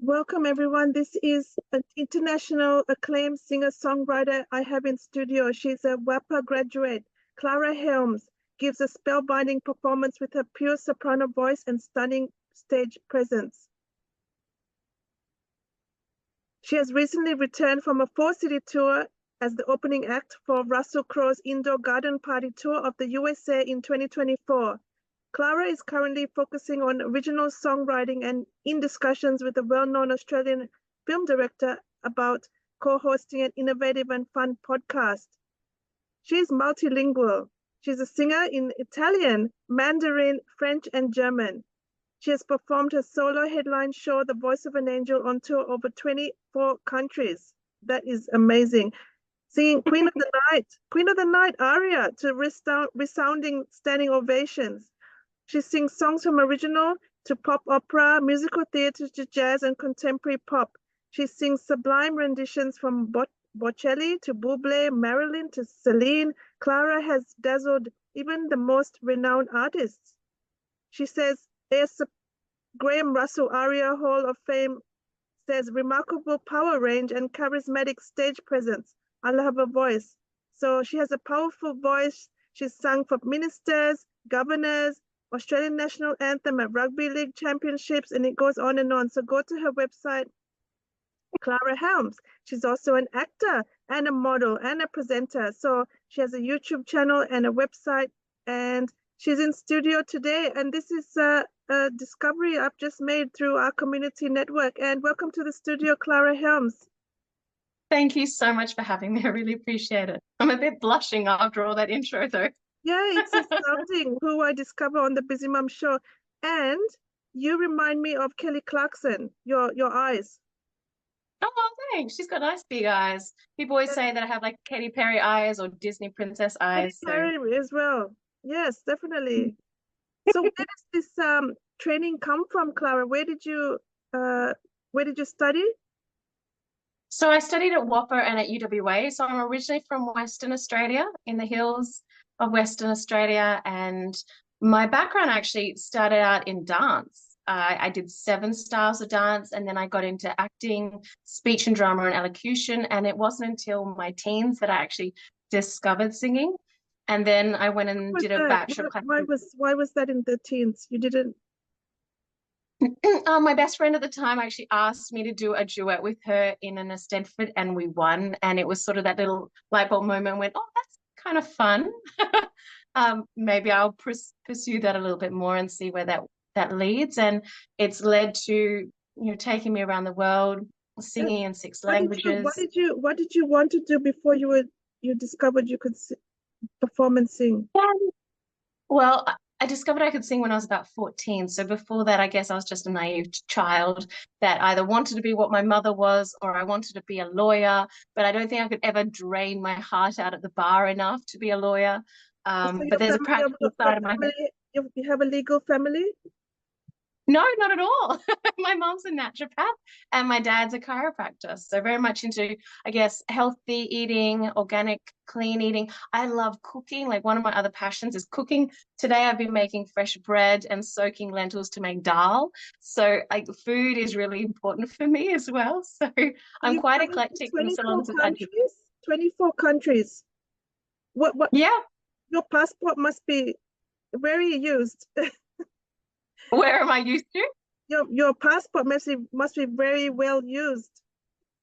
Welcome, everyone. This is an international acclaimed singer-songwriter I have in studio. She's a WAPA graduate. Clara Helms gives a spellbinding performance with her pure soprano voice and stunning stage presence. She has recently returned from a 4-city tour as the opening act for Russell Crowe's Indoor Garden Party Tour of the USA in 2024. Clara is currently focusing on original songwriting and in discussions with a well-known Australian film director about co-hosting an innovative and fun podcast. She is multilingual. She's a singer in Italian, Mandarin, French, and German. She has performed her solo headline show, The Voice of an Angel, on tour over 24 countries. That is amazing. Singing Queen of the Night aria to resounding standing ovations. She sings songs from original to pop opera, musical theater to jazz and contemporary pop. She sings sublime renditions from Bocelli to Bublé, Marilyn to Celine. Clara has dazzled even the most renowned artists. She says, there's Graham Russell Aria Hall of Fame says, remarkable power range and charismatic stage presence. I love her voice. So she has a powerful voice. She's sung for ministers, governors, Australian national anthem at rugby league championships, and it goes on and on. So go to her website, Clara Helms. She's also an actor and a model and a presenter. So she has a YouTube channel and a website, and she's in studio today. And this is a discovery I've just made through our community network. And welcome to the studio, Clara Helms. Thank you so much for having me. I really appreciate it. I'm a bit blushing after all that intro, though. Yeah, it's astounding who I discover on the Busy Mum show. And you remind me of Kelly Clarkson, your eyes. Oh, thanks. She's got nice big eyes. People always say that I have like Katy Perry eyes or Disney princess eyes. Katy Perry as well. Yes, definitely. So where does this training come from, Clara? Where did you study? So I studied at WAPA and at UWA. So I'm originally from Western Australia, in the hills of Western Australia. And my background actually started out in dance. I did 7 styles of dance, and then I got into acting, speech and drama and elocution. And it wasn't until my teens that I actually discovered singing. And then I went and did a bachelor class. Why was that in the teens? You didn't? My best friend at the time actually asked me to do a duet with her in an Eisteddfod, and we won. And it was sort of that little light bulb moment when, oh, that's kind of fun. Maybe I'll pursue that a little bit more and see where that leads. And it's led to taking me around the world, singing in 6 languages. What did you want to do before you discovered you could perform and sing? Well, I discovered I could sing when I was about 14. So before that, I guess I was just a naive child that either wanted to be what my mother was or I wanted to be a lawyer. But I don't think I could ever drain my heart out at the bar enough to be a lawyer. But there's a practical side of my head. You have a legal family? No, not at all. My mom's a naturopath and my dad's a chiropractor. So very much into, I guess, healthy eating, organic, clean eating. I love cooking. Like one of my other passions is cooking. Today I've been making fresh bread and soaking lentils to make dal. So food is really important for me as well. So I'm quite eclectic. 24 countries. What? Yeah. Your passport must be very used. Where am I used to? Your passport must be very well used.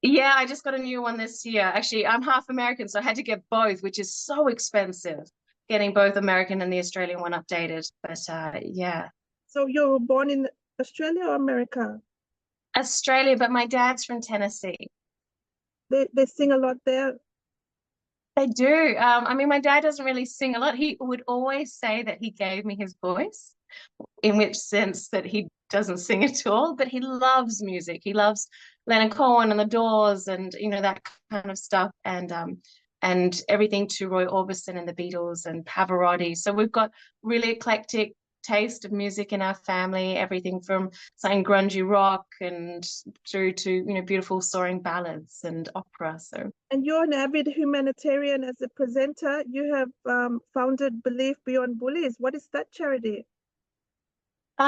Yeah, I just got a new one this year. Actually, I'm half American, so I had to get both, which is so expensive, getting both American and the Australian one updated. But yeah. So you were born in Australia or America? Australia, but my dad's from Tennessee. They sing a lot there? They do. I mean, my dad doesn't really sing a lot. He would always say that he gave me his voice, in which sense that he doesn't sing at all, but he loves music. He loves Leonard Cohen and the Doors and that kind of stuff, and everything to Roy Orbison and the Beatles and Pavarotti. So we've got really eclectic taste of music in our family, everything from saying grungy rock and through to beautiful soaring ballads and opera. So, and you're an avid humanitarian. As a presenter, you have founded Belief Beyond Bullies. What is that charity?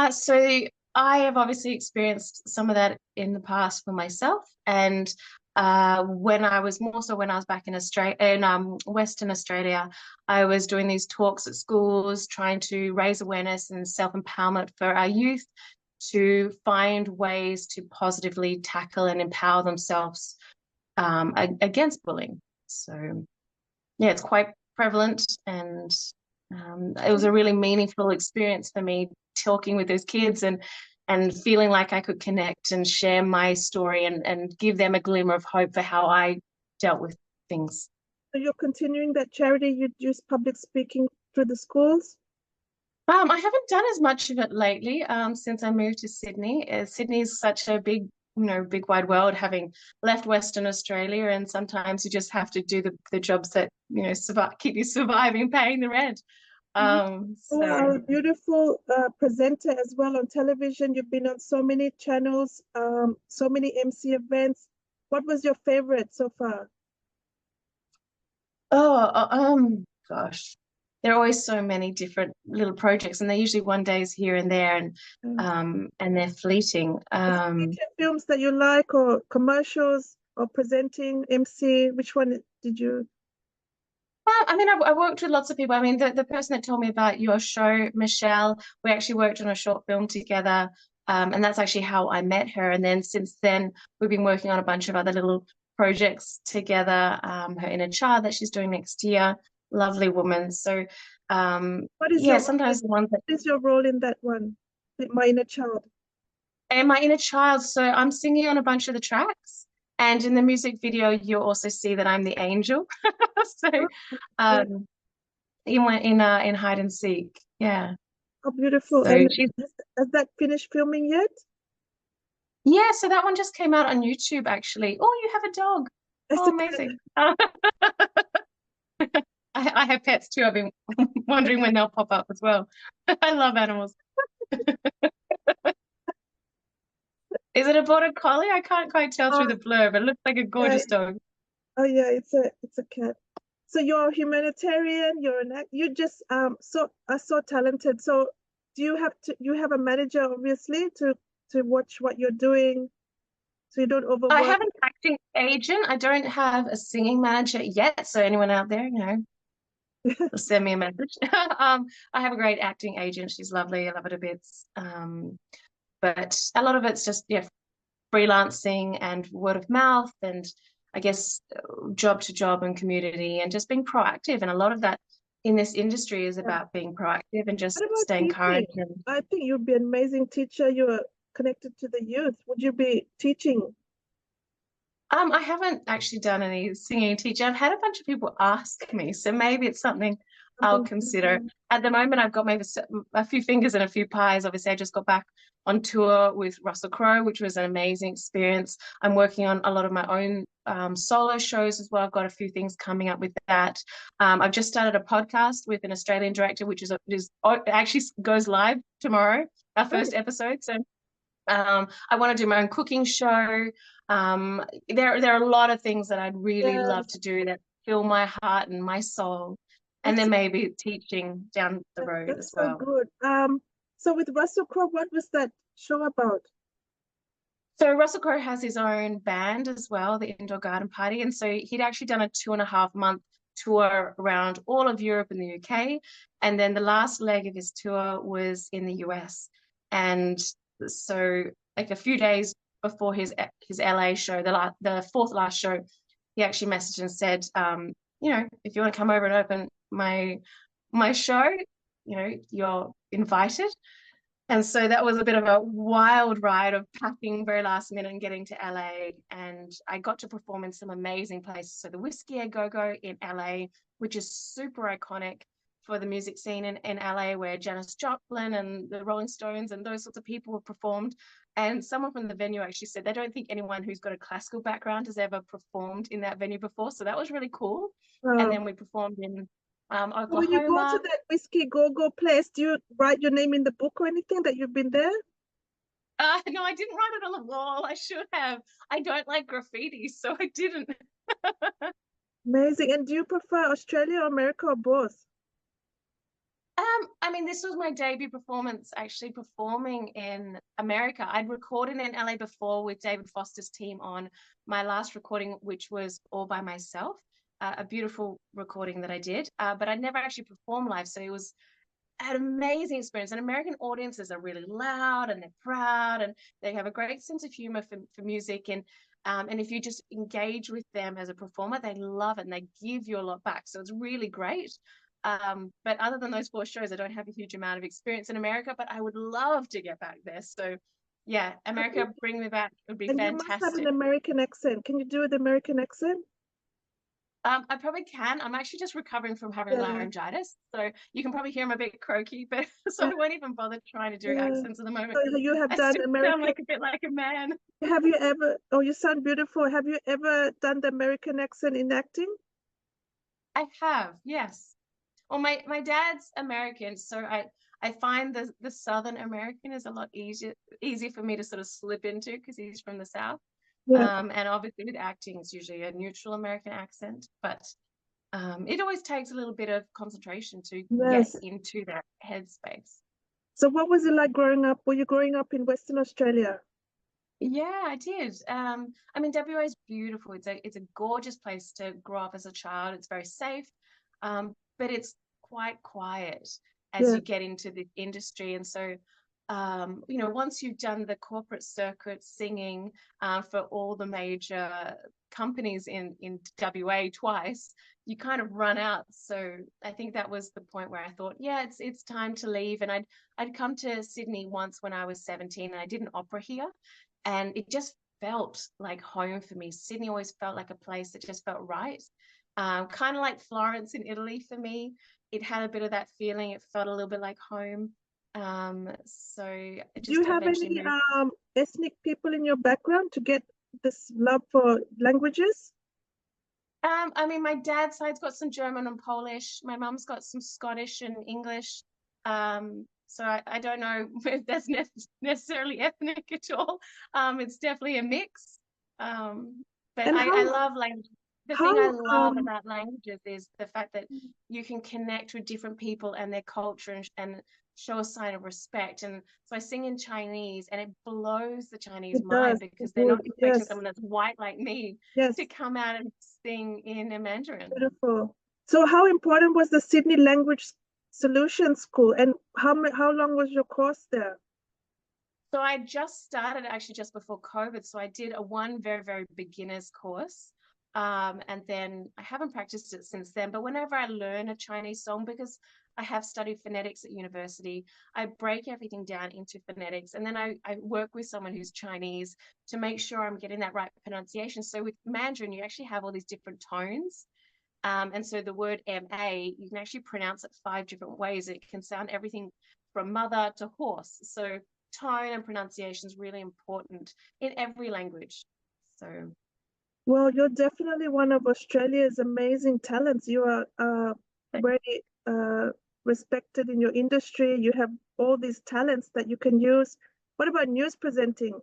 So I have obviously experienced some of that in the past for myself. And when I was back in Australia, in Western Australia, I was doing these talks at schools, trying to raise awareness and self-empowerment for our youth to find ways to positively tackle and empower themselves against bullying. So yeah, it's quite prevalent, and it was a really meaningful experience for me talking with those kids and feeling like I could connect and share my story and give them a glimmer of hope for how I dealt with things. So you're continuing that charity, you use public speaking through the schools? I haven't done as much of it lately, since I moved to Sydney. Sydney is such a big, big wide world, having left Western Australia, and sometimes you just have to do the jobs that, keep you surviving, paying the rent. You are a So beautiful presenter as well on television. You've been on so many channels, so many MC events. What was your favorite so far? Gosh, there are always so many different little projects, and they're usually one days here and there, and they're fleeting. Feature films that you like, or commercials, or presenting, MC? Which one did you? I mean, I worked with lots of people. I mean, the person that told me about your show, Michelle, we actually worked on a short film together. And that's actually how I met her. And then since then, we've been working on a bunch of other little projects together. Her inner child that she's doing next year, lovely woman. So, What is yeah, your sometimes the ones that, what is your role in that one? My inner child. and my inner child. So I'm singing on a bunch of the tracks. And in the music video, you'll also see that I'm the angel. So, Yeah. um, in hide and seek. Yeah. How beautiful. So And she's has that finished filming yet? yeah, so that one just came out on YouTube actually. Oh, you have a dog. It's Oh, a amazing. I have pets too. I've been wondering when they'll pop up as well. I love animals. Is it a border collie? I can't quite tell through the blur, but it looks like a yeah. gorgeous dog. Oh yeah, it's a cat. So you're a humanitarian, you're you just so are so talented. So do you have a manager obviously to watch what you're doing so you don't I overwork? have an acting agent. I don't have a singing manager yet. So anyone out there, send me a message. I have a great acting agent. She's lovely. I love her to bits. But a lot of it's just, yeah, freelancing and word of mouth, and I guess job to job and community, and just being proactive. And a lot of that in this industry is Yeah. about being proactive and just What about staying teaching? current. And I think you'd be an amazing teacher. You're connected to the youth. Would you be teaching I haven't actually done any singing and teaching. I've had a bunch of people ask me, so maybe it's something I'll something? consider. At the moment, I've got maybe a few fingers and a few pies. Obviously, I just got back on tour with Russell Crowe, which was an amazing experience. I'm working on a lot of my own solo shows as well. I've got a few things coming up with that. I've just started a podcast with an Australian director, which it actually goes live tomorrow, our Oh, first episode. So I want to do my own cooking show. There are a lot of things that I'd really love yes, to do that fill my heart and my soul, and that's then maybe teaching down the road as that's so well. good. So with Russell Crowe, what was that show about? So Russell Crowe has his own band as well, the Indoor Garden Party, and so he'd actually done a 2.5 month tour around all of Europe and the UK, and then the last leg of his tour was in the US, and so like a few days before his LA show, the fourth last show, he actually messaged and said, if you want to come over and open my show, you're invited. And so that was a bit of a wild ride of packing very last minute and getting to LA. And I got to perform in some amazing places. So the Whiskey A Go-Go in LA, which is super iconic for the music scene in LA, where Janis Joplin and the Rolling Stones and those sorts of people have performed. And someone from the venue actually said they don't think anyone who's got a classical background has ever performed in that venue before. So that was really cool. And then we performed in When you go to Oklahoma. that whiskey go-go place, do you write your name in the book or anything that you've been there? No, I didn't write it on the wall. I should have. I don't like graffiti, so I didn't. Amazing. And do you prefer Australia or America or both? I mean, this was my debut performance actually performing in America. I'd recorded in LA before with David Foster's team on my last recording, which was all by myself, a beautiful recording that I did, but I'd never actually performed live. So it was an amazing experience. And American audiences are really loud and they're proud and they have a great sense of humor for music. And if you just engage with them as a performer, they love it and they give you a lot back. So it's really great. But other than those 4 shows, I don't have a huge amount of experience in America, but I would love to get back there. So yeah, America, bring me back. It would be And you must have an fantastic. American accent. Can you do the American accent? I probably can. I'm actually just recovering from having Yeah, laryngitis, so you can probably hear I'm a bit croaky, but so yeah, I won't even bother trying to do yeah. accents at the moment. So you have I done still sound American. like a bit like a man. Have you ever? Oh, you sound beautiful. Have you ever done the American accent in acting? I have, yes. Well, my dad's American, so I find the Southern American is a lot easy for me to sort of slip into because he's from the South. Yeah. And obviously with acting, it's usually a neutral American accent, but it always takes a little bit of concentration to get Yes. into that headspace. So what was it like growing up? Were you growing up in Western Australia? Yeah, I did. I mean, WA is beautiful. It's a gorgeous place to grow up as a child. It's very safe, but it's quite quiet as Yeah. you get into the industry. And so, you know, once you've done the corporate circuit singing for all the major companies in WA twice, you kind of run out. So I think that was the point where I thought, yeah, it's time to leave. And I'd come to Sydney once when I was 17, and I did an opera here and it just felt like home for me. Sydney always felt like a place that just felt right. Kind of like Florence in Italy for me. It had a bit of that feeling. It felt a little bit like home. So I Do you just have eventually any moved. ethnic people in your background to get this love for languages? I mean, my dad's side's got some German and Polish. My mum's got some Scottish and English. So I don't know if that's necessarily ethnic at all. It's definitely a mix. But And I love language. The thing I how love about languages is the fact that you can connect with different people and their culture and show a sign of respect. And so I sing in Chinese and it blows the Chinese it does? mind It because they're would. not expecting Yes. someone that's white like me to Yes. come out and sing in a Mandarin. Beautiful. So how important was the Sydney Language Solution School, and how long was your course there? So I just started actually just before COVID. So I did a one very, very beginner's course. And then I haven't practiced it since then. But whenever I learn a Chinese song, because I have studied phonetics at university, I break everything down into phonetics. And then I work with someone who's Chinese to make sure I'm getting that right pronunciation. So with Mandarin, you actually have all these different tones. And so the word MA, you can actually pronounce it 5 different ways. It can sound everything from mother to horse. So tone and pronunciation is really important in every language. So Well, you're definitely one of Australia's amazing talents. You are very respected in your industry. You have all these talents that you can use. What about news presenting?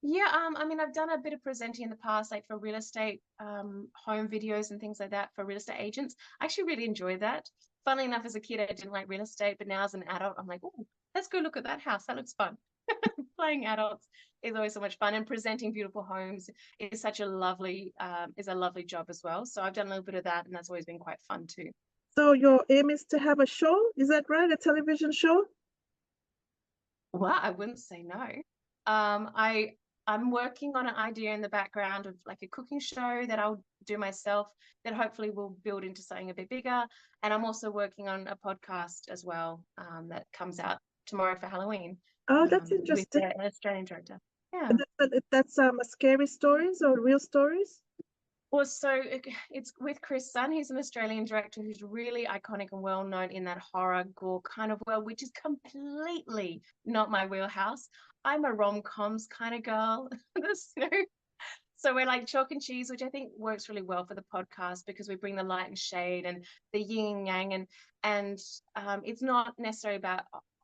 yeah, I mean, I've done a bit of presenting in the past, like for real estate, home videos and things like that for real estate agents. I actually really enjoy that. Funnily enough, as a kid, I didn't like real estate, but now as an adult, I'm like, oh, let's go look at that house. That looks fun. Playing adults is always so much fun, and presenting beautiful homes is such a lovely job as well. So I've done a little bit of that, and that's always been quite fun too. So your aim is to have a show, is that right? A television show? Well, I wouldn't say no. I'm working on an idea in the background of like a cooking show that I'll do myself that hopefully will build into something a bit bigger. And I'm also working on a podcast as well that comes out tomorrow for Halloween Oh, that's with interesting. an Australian director. Yeah. And that's a scary stories or real stories? Well, so it's with Chris Sun. He's an Australian director who's really iconic and well known in that horror gore kind of world, which is completely not my wheelhouse. I'm a rom-coms kind of girl. So, so we're like chalk and cheese, which I think works really well for the podcast because we bring the light and shade and the yin and yang, and it's not necessarily about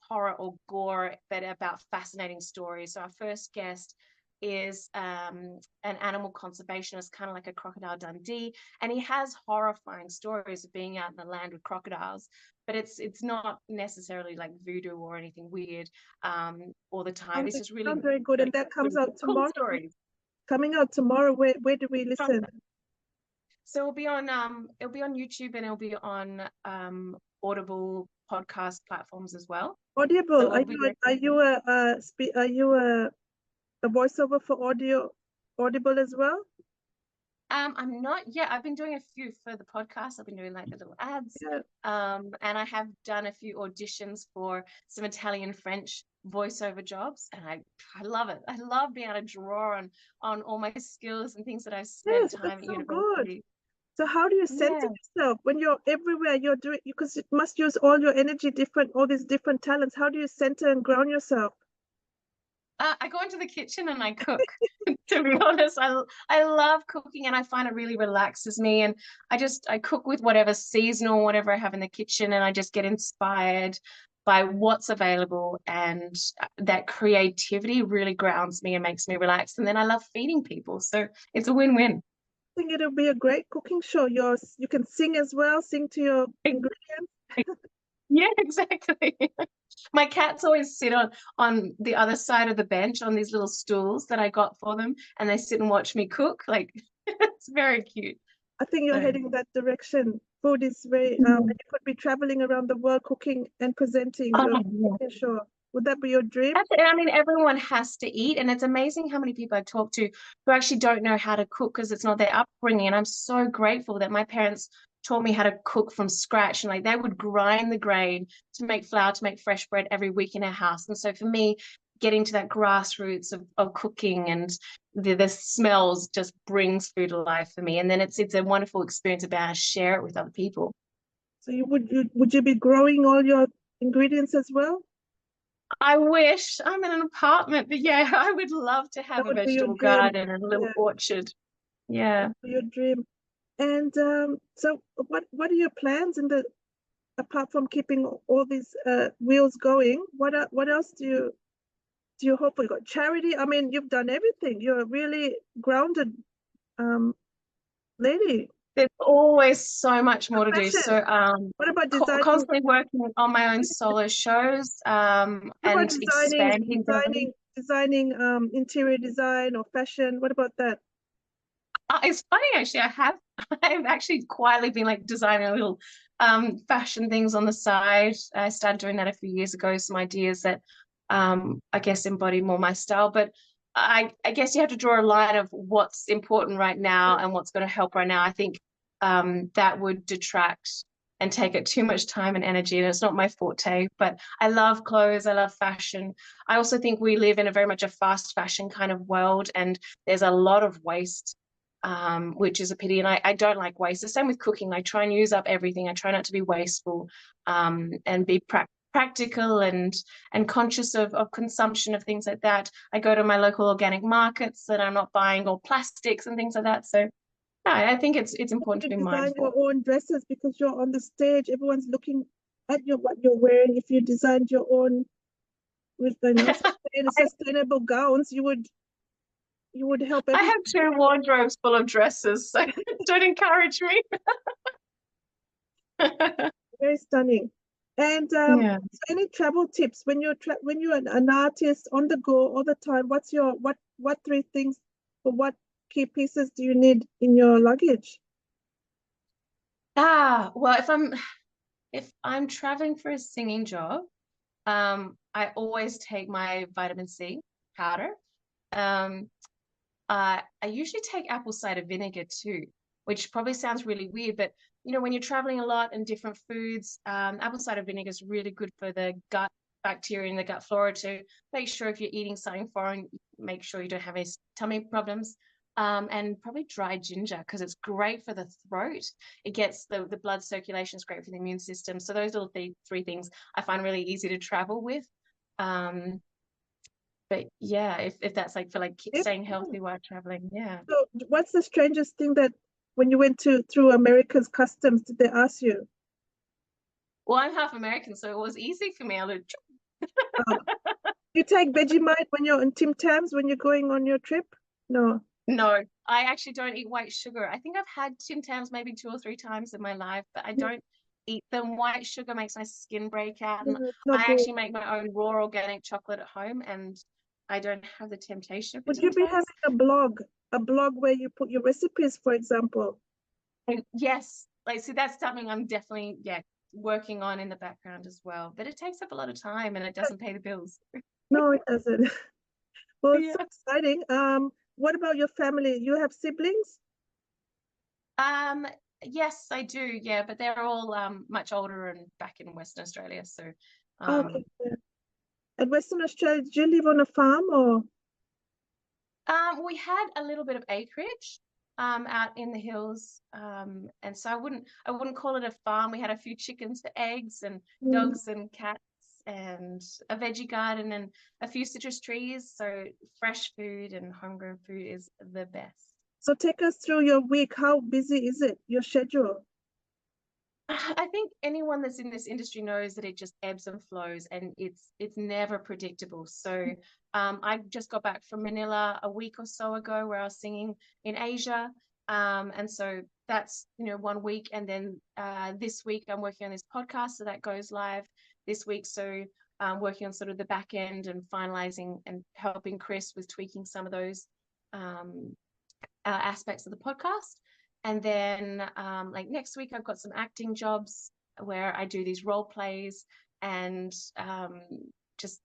horror or gore, but about fascinating stories. So our first guest is an animal conservationist, kind of like a Crocodile Dundee, and he has horrifying stories of being out in the land with crocodiles. But it's not necessarily like voodoo or anything weird all the time. It's just really Sounds very good, and that comes out cool tomorrow. stories. Coming out tomorrow. Where do we listen? So it'll be on YouTube, and it'll be on Audible podcast platforms as well. Audible. So Are you a voiceover for Audible as well? I'm not yet. I've been doing a few for the podcast. I've been doing like the little ads. Yeah. And I have done a few auditions for some Italian French voiceover jobs, and I love it. I love being able to draw on all my skills and things that I've spent time at university. Good. So how do you center yourself when you're everywhere? You're doing, because you must use all your energy, all these different talents. How do you center and ground yourself? I go into the kitchen and I cook. To be honest, I love cooking, and I find it really relaxes me. And I cook with whatever seasonal, whatever I have in the kitchen, and I just get inspired by what's available. And that creativity really grounds me and makes me relax. And then I love feeding people, so it's a win-win. I think it'll be a great cooking show. You can sing as well. Sing to your ingredients. Yeah, exactly. My cats always sit on the other side of the bench on these little stools that I got for them, and they sit and watch me cook. Like, it's very cute. I think you're heading in that direction. Food is very, and you could be traveling around the world cooking and presenting. Sure. Would that be your dream? I mean, everyone has to eat, and it's amazing how many people I talk to who actually don't know how to cook because it's not their upbringing. And I'm so grateful that my parents taught me how to cook from scratch, and like they would grind the grain to make flour, to make fresh bread every week in our house. And so for me, getting to that grassroots of cooking and the smells just brings food to life for me. And then it's a wonderful experience about to share it with other people. So would you be growing all your ingredients as well? I wish. I'm in an apartment, but yeah, I would love to have a vegetable garden and a little orchard. Yeah. Your dream. And so what are your plans apart from keeping all these wheels going? What else do you hope for? You got charity? I mean, you've done everything. You're a really grounded lady. There's always so much more to do. So what about constantly working on my own solo shows and designing interior design or fashion? What about that? It's funny, actually. I've actually quietly been like designing little fashion things on the side. I started doing that a few years ago, some ideas that I guess embody more my style. But I guess you have to draw a line of what's important right now and what's going to help right now. I think that would detract and take it too much time and energy, and it's not my forte. But I love clothes, I love fashion. I also think we live in a very much a fast fashion kind of world, and there's a lot of waste, which is a pity. And I don't like waste. The same with cooking. I try and use up everything. I try not to be wasteful and be practical and conscious of consumption of things like that. I go to my local organic markets, that I'm not buying all plastics and things like that. So no, I think it's important to be mindful. Design your own dresses because you're on the stage. Everyone's looking at what you're wearing. If you designed your own with sustainable gowns, you would help everyone. I have 2 wardrobes full of dresses, so don't encourage me. Very stunning. And so any travel tips when you're an artist on the go all the time? What's your what 3 things or what key pieces do you need in your luggage? Well, if I'm traveling for a singing job, I always take my vitamin C powder. I usually take apple cider vinegar too, which probably sounds really weird, but you know, when you're traveling a lot and different foods, apple cider vinegar is really good for the gut bacteria and the gut flora to make sure if you're eating something foreign, make sure you don't have any tummy problems. And probably dried ginger because it's great for the throat. It gets the blood circulation, is great for the immune system. So those little 3 things I find really easy to travel with. But yeah, if that's like for like staying healthy while traveling, yeah. So what's the strangest thing that when you went through America's customs, did they ask you? Well, I'm half American, so it was easy for me. You take Vegemite when you're on Tim Tams when you're going on your trip? No. No, I actually don't eat white sugar. I think I've had Tim Tams maybe 2 or 3 times in my life, but I don't eat them. White sugar makes my skin break out, and No, it's not I good. actually make my own raw organic chocolate at home, and I don't have the temptation for Would Tim you be Tams. having a blog where you put your recipes, for example? And yes, like so that's something I'm definitely working on in the background as well. But it takes up a lot of time and it doesn't pay the bills. No, it doesn't. Well, it's so Yeah. exciting. What about your family? You have siblings? Um, yes, I do. Yeah, but they're all much older and back in Western Australia. So Okay. um, Yeah. At Western Australia, do you live on a farm or? we had a little bit of acreage out in the hills. And so I wouldn't call it a farm. We had a few chickens for eggs and Mm. dogs and cats and a veggie garden and a few citrus trees. So fresh food and homegrown food is the best. So take us through your week. How busy is it, your schedule? I think anyone that's in this industry knows that it just ebbs and flows and it's never predictable. So I just got back from Manila a week or so ago where I was singing in Asia. And so that's, 1 week. And then this week I'm working on this podcast. So that goes live this week. So I'm working on sort of the back end and finalizing and helping Chris with tweaking some of those um, aspects of the podcast. And then like next week, I've got some acting jobs where I do these role plays and just,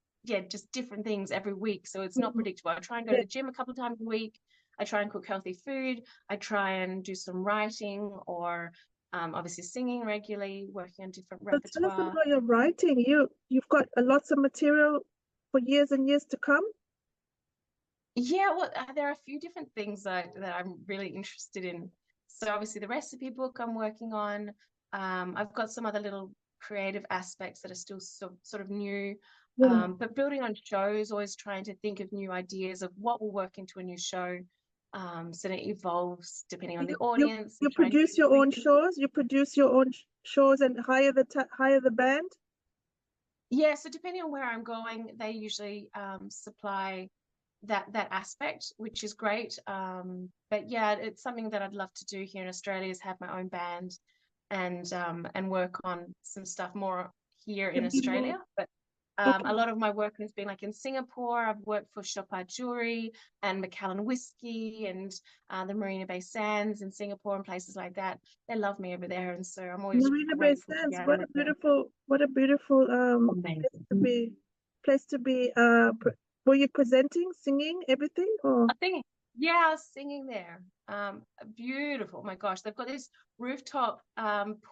just different things every week. So it's not Mhm. predictable. I try and go to Yeah, the gym a couple of times a week. I try and cook healthy food. I try and do some writing or obviously singing regularly, working on different so tell us repertoire. about your writing. You've got a lots of material for years and years to come. Yeah, well, there are a few different things that I'm really interested in. So obviously the recipe book I'm working on. I've got some other little creative aspects that are still sort of new. Yeah. But building on shows, always trying to think of new ideas of what will work into a new show. So that it evolves depending on You the you audience you and trying to produce your tweak own it. shows. You produce your own shows and hire the band. Yeah, so depending on where I'm going, they usually supply that aspect, which is great. But yeah, it's something that I'd love to do here in Australia is have my own band and work on some stuff more here You in be more Australia. But a okay. lot of my work has been like in Singapore. I've worked for Chopard Jewelry and Macallan Whiskey and the Marina Bay Sands in Singapore and places like that. They love me over there, and so I'm always Marina Bay grateful to Sands. be able to. What a beautiful place Amazing. to be. Place to be. Were you presenting, singing, everything? Or I think, yeah, I was singing there. Beautiful. Oh my gosh, they've got this rooftop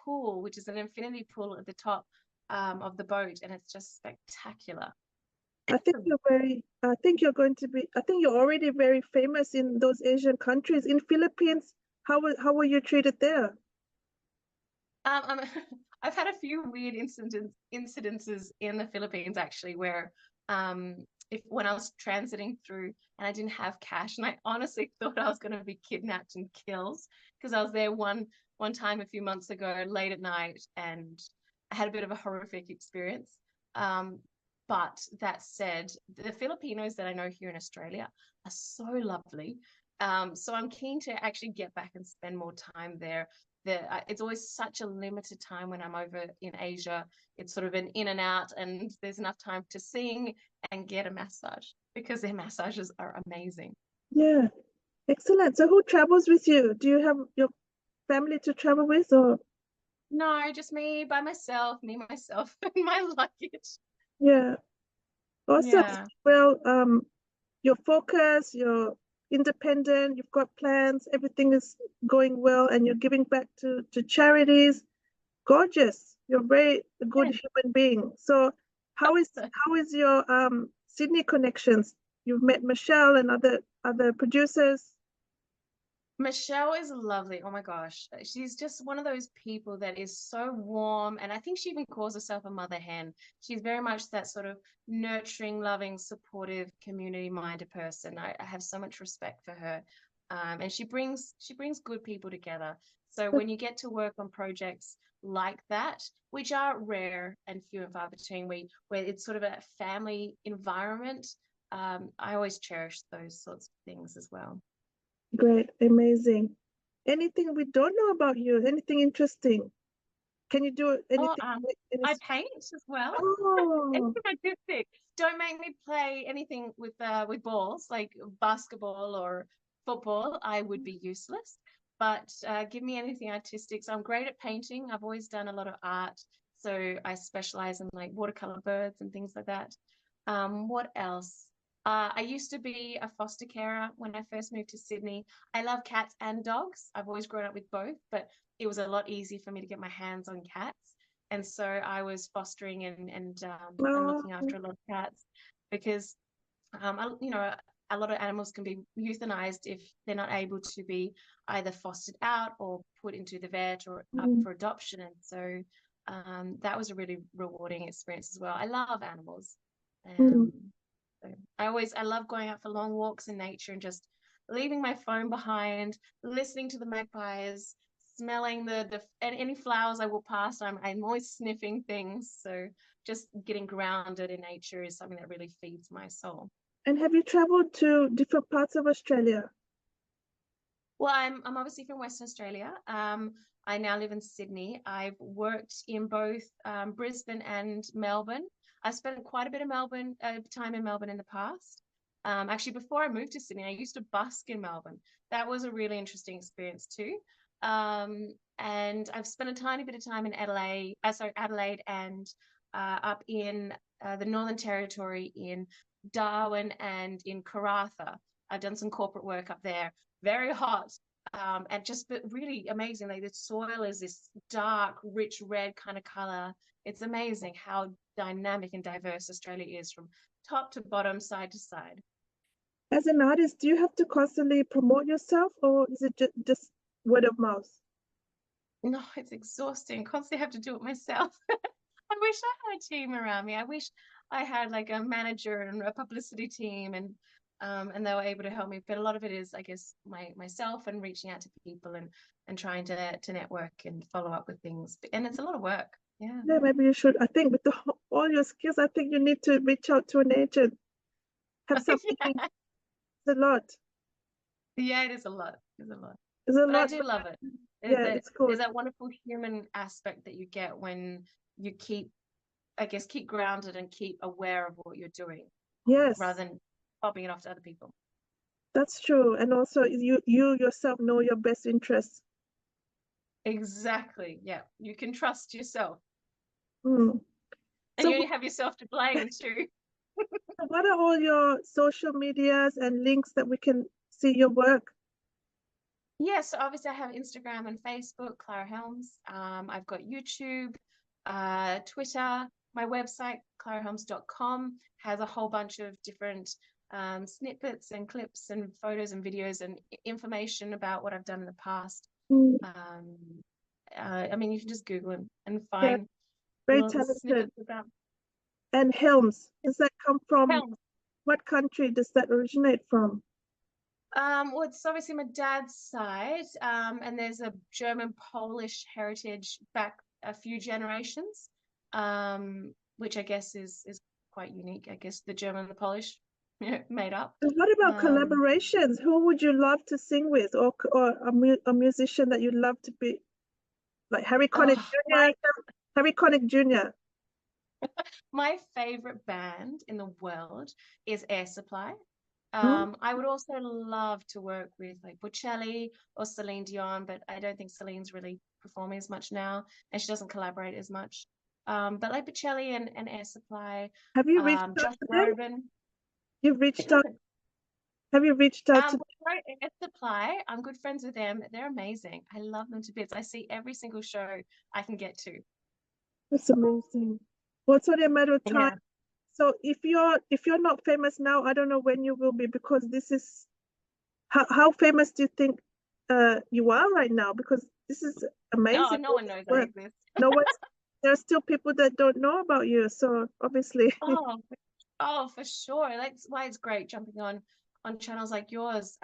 pool, which is an infinity pool at the top of the boat, and it's just spectacular. I think you're very. I think you're going to be. I think you're already very famous in those Asian countries. In Philippines, how were you treated there? I've had a few weird incidences in the Philippines actually, where um, if when I was transiting through and I didn't have cash, and I honestly thought I was going to be kidnapped and killed because I was there one time a few months ago late at night, and I had a bit of a horrific experience. Um, but that said, the Filipinos that I know here in Australia are so lovely. So I'm keen to actually get back and spend more time there. It's always such a limited time when I'm over in Asia. It's sort of an in and out, and there's enough time to sing and get a massage because their massages are amazing. Yeah, excellent. So who travels with you? Do you have your family to travel with, or No, just me by myself, and my luggage. yeah? Awesome. Yeah. Well, you're focused, you're independent, you've got plans, everything is going well, and you're giving back to charities. Gorgeous. You're very a good human being. So how is your Sydney connections? You've met Michelle and other producers. Michelle is lovely. Oh my gosh. She's just one of those people that is so warm. And I think she even calls herself a mother hen. She's very much that sort of nurturing, loving, supportive, community-minded person. I have so much respect for her. And she brings good people together. So when you get to work on projects like that, which are rare and few and far between, where it's sort of a family environment. I always cherish those sorts of things as well. Great, amazing. Anything we don't know about you? Anything interesting? Can you do Oh, anything? I paint as well. Oh, Anything artistic. Don't make me play anything with balls like basketball or football. I would be useless. But give me anything artistic. So I'm great at painting. I've always done a lot of art. So I specialize in like watercolor birds and things like that. What else? I used to be a foster carer when I first moved to Sydney. I love cats and dogs. I've always grown up with both, but it was a lot easier for me to get my hands on cats. And so I was fostering and looking oh, after a lot of cats because, you know, a lot of animals can be euthanized if they're not able to be either fostered out or put into the vet or up mm, for adoption. And so that was a really rewarding experience as well. I love animals. mm. So I love going out for long walks in nature and just leaving my phone behind, listening to the magpies, smelling the and any flowers I walk past. I'm always sniffing things. So just getting grounded in nature is something that really feeds my soul. And have you traveled to different parts of Australia? Well, I'm obviously from Western Australia. I now live in Sydney. I've worked in both Brisbane and Melbourne. I've spent quite a bit of time in Melbourne in the past. Actually, before I moved to Sydney, I used to busk in Melbourne. That was a really interesting experience too. And I've spent a tiny bit of time in Adelaide and up in the Northern Territory in Darwin and in Karratha. I've done some corporate work up there. Very hot, and just but really amazing. Like the soil is this dark, rich red kind of color. It's amazing how dynamic and diverse Australia is from top to bottom, side to side. As an artist, do you have to constantly promote yourself or is it just word of mouth? No, it's exhausting. Constantly have to do it myself. I wish I had a team around me. I wish I had like a manager and a publicity team and they were able to help me. But a lot of it is, I guess, myself and reaching out to people and trying to network and follow up with things. And it's a lot of work. Yeah. Yeah, maybe you should. I think with all your skills, I think you need to reach out to an agent. Have something. Yeah. It's a lot. Yeah, it is a lot. It's a lot. It's a But I lot. do love it. Yeah, it's cool. There's that wonderful human aspect that you get when you keep grounded and keep aware of what you're doing Yes, rather than popping it off to other people. that's true. And also, you yourself know your best interests. Exactly. Yeah. You can trust yourself. Mm. And So, you only have yourself to blame too. what are all your social medias and links that we can see your work? Yes, so obviously I have Instagram and Facebook, Clara Helms. I've got YouTube, Twitter. My website, clarahelms.com, has a whole bunch of different snippets and clips and photos and videos and information about what I've done in the past. Mm, Um, I mean, you can just Google and yeah, find very little talented. snippets about And Helms, does that come from Helms. what country does that originate from? Well, it's obviously my dad's side, and there's a German-Polish heritage back a few generations, which I guess is quite unique. I guess the German and the Polish made up. And what about Um, collaborations? Who would you love to sing with, or a musician that you'd love to be like Harry Connick oh, Jr. Harry Connick Jr. my favorite band in the world is Air Supply. Hmm? I would also love to work with like Bocelli or Celine Dion, but I don't think Celine's really performing as much now, and she doesn't collaborate as much. But like Bocelli and Air Supply, Have you reached out Josh to them? Groban. You've reached out. Have you reached out to? Air Supply, I'm good friends with them. They're amazing. I love them to bits. I see every single show I can get to. That's amazing. Well, it's only a matter of time. Yeah. So if you're not famous now, I don't know when you will be because this is how famous do you think you are right now? Because this is Oh, amazing no one knows I work. exist. No one's there are still people that don't know about you. So obviously, Oh, oh, for sure. That's why it's great jumping on on channels like yours,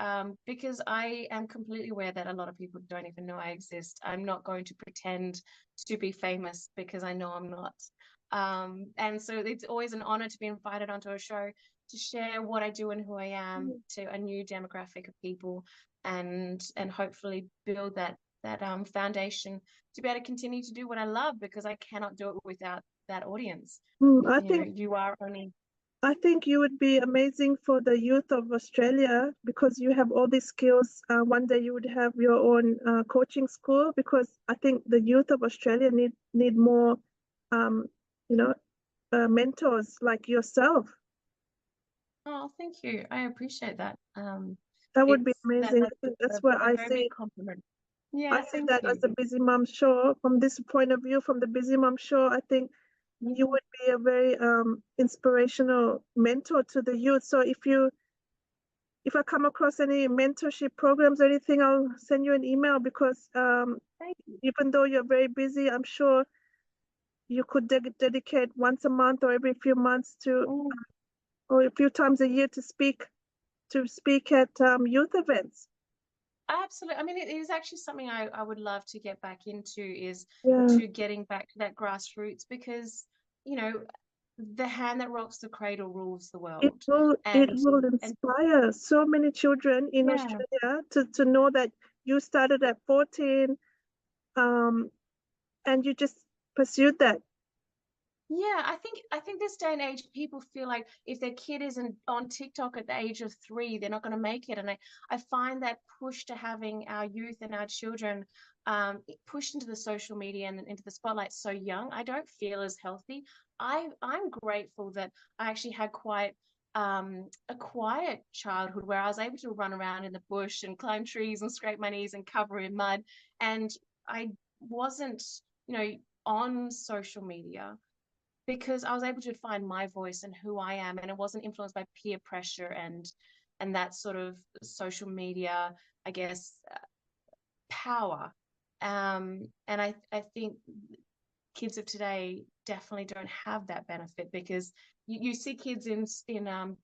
because I am completely aware that a lot of people don't even know I exist. I'm not going to pretend to be famous because I know I'm not. And so it's always an honor to be invited onto a show to share what I do and who I am to a new demographic of people, and hopefully build that foundation to be able to continue to do what I love, because I cannot do it without that audience. I You know, think you are only. I think you would be amazing for the youth of Australia because you have all these skills. One day you would have your own coaching school, because I think the youth of Australia need more, um, you know, mentors like yourself. Oh, thank you. I appreciate that. That would be It's amazing. I that's think that's where a I very see. big compliment. I Yeah, see thank that as you. a Busy Mom show. From this point of view, from the Busy Mom show, I think you Yeah. would be a very inspirational mentor to the youth. So if I come across any mentorship programs or anything, I'll send you an email, because Thank you. even though you're very busy, I'm sure you could dedicate once a month or every few months to, Mm, or a few times a year to speak at youth events. absolutely. I mean, it is actually something I would love to get back into, is Yeah, to getting back to that grassroots, because, you know, the hand that rocks the cradle rules the it world. will it And will and inspire so many children in yeah. Australia to know that you started at 14, um, and you just pursued that. Yeah, I think this day and age, people feel like if their kid isn't on TikTok at the age of 3, they're not going to make it. And I find that push to having our youth and our children pushed into the social media and into the spotlight so young, I don't feel as healthy. I'm grateful that I actually had quite a quiet childhood, where I was able to run around in the bush and climb trees and scrape my knees and cover in mud. And I wasn't, you know, on social media, because I was able to find my voice and who I am, and it wasn't influenced by peer pressure and that sort of social media, I guess, power. And I think kids of today definitely don't have that benefit, because you see kids in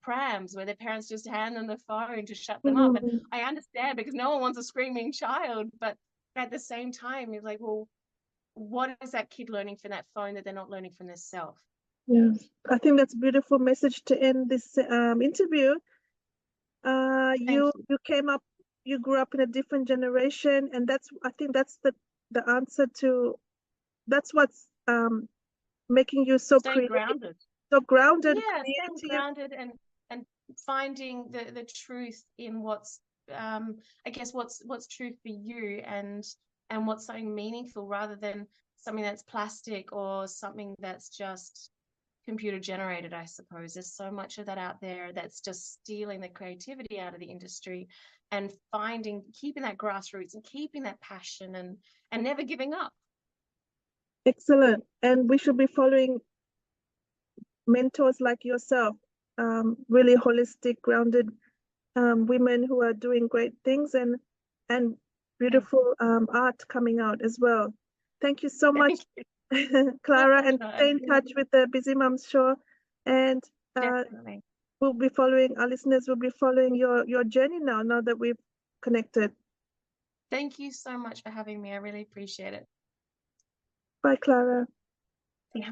prams where their parents just hand them the phone to shut them up. And Mhm. I understand, because no one wants a screaming child, but at the same time, you're like, well, what is that kid learning from that phone that they're not learning from their self? Yeah, I think that's a beautiful message to end this interview. Thank You you. you grew up in a different generation, and I think that's the answer to, that's what's making you so Staying creative, grounded. so grounded, Yeah, staying creative. grounded and finding the truth in what's I guess what's true for you, and what's something meaningful, rather than something that's plastic or something that's just computer generated, I suppose. There's so much of that out there that's just stealing the creativity out of the industry, and keeping that grassroots and keeping that passion, and never giving up. Excellent. And we should be following mentors like yourself, really holistic, grounded women who are doing great things, and Thank beautiful art coming out as well. Thank you so much, thank you. My Clara, and pleasure. I stay in really touch with the Busy Mums show. And definitely. our listeners will be following your journey now that we've connected. Thank you so much for having me. I really appreciate it. Bye, Clara. Yeah.